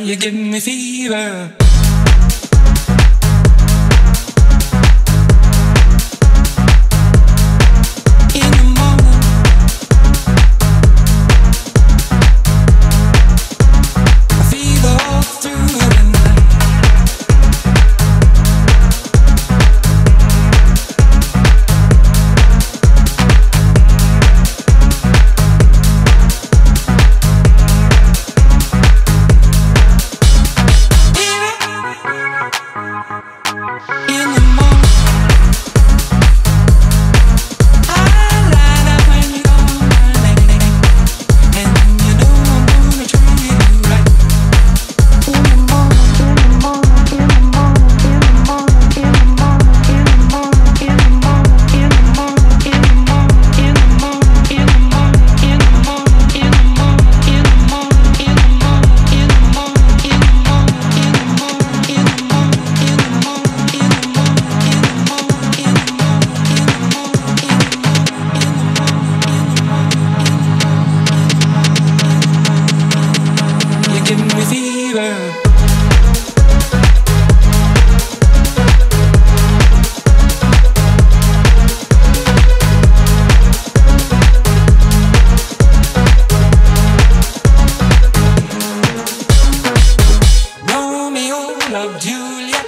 You give me fever. In the morning, I fever all through the night. Loved Juliet,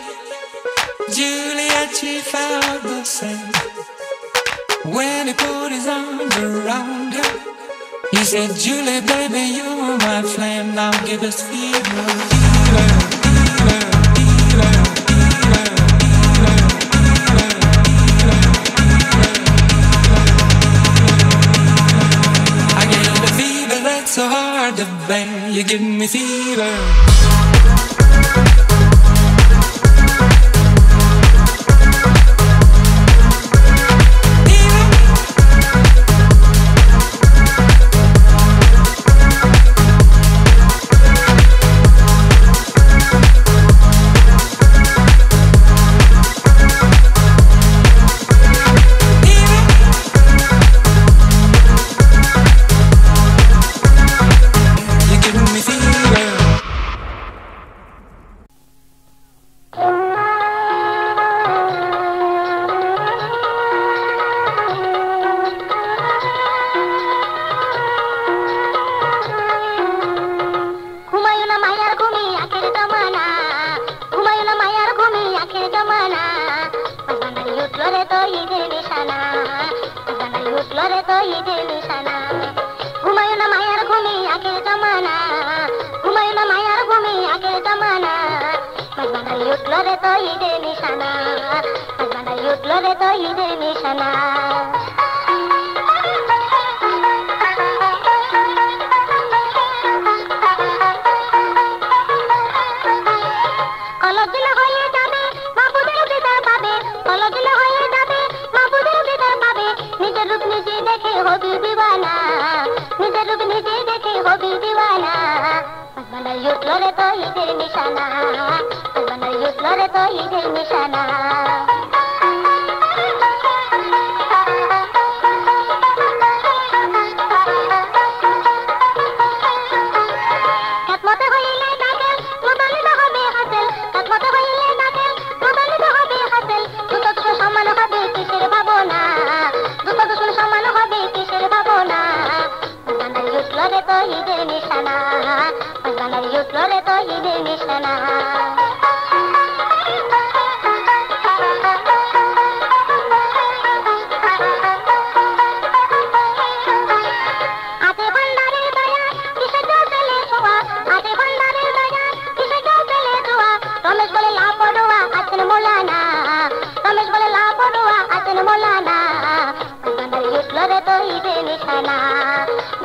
Juliet, she felt the same. When he put his arms around her, he said, Juliet, baby, you're my flame. Now give us fever, fever, fever, fever, fever, fever, fever, I get a fever that's so hard to bear. You give me fever.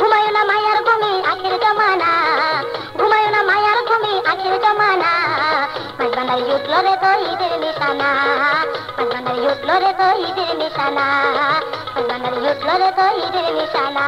घुमायो ना मायार घुमी आखिर जमाना घुमायो ना मायार घुमी আখের জমানা মাছ বান্দারি জুটলো রে তো ঈদের নিশানা মাছ বান্দারি জুটলো রে তো ঈদের নিশানা মাছ বান্দারি জুটলো রে তো ঈদের নিশানা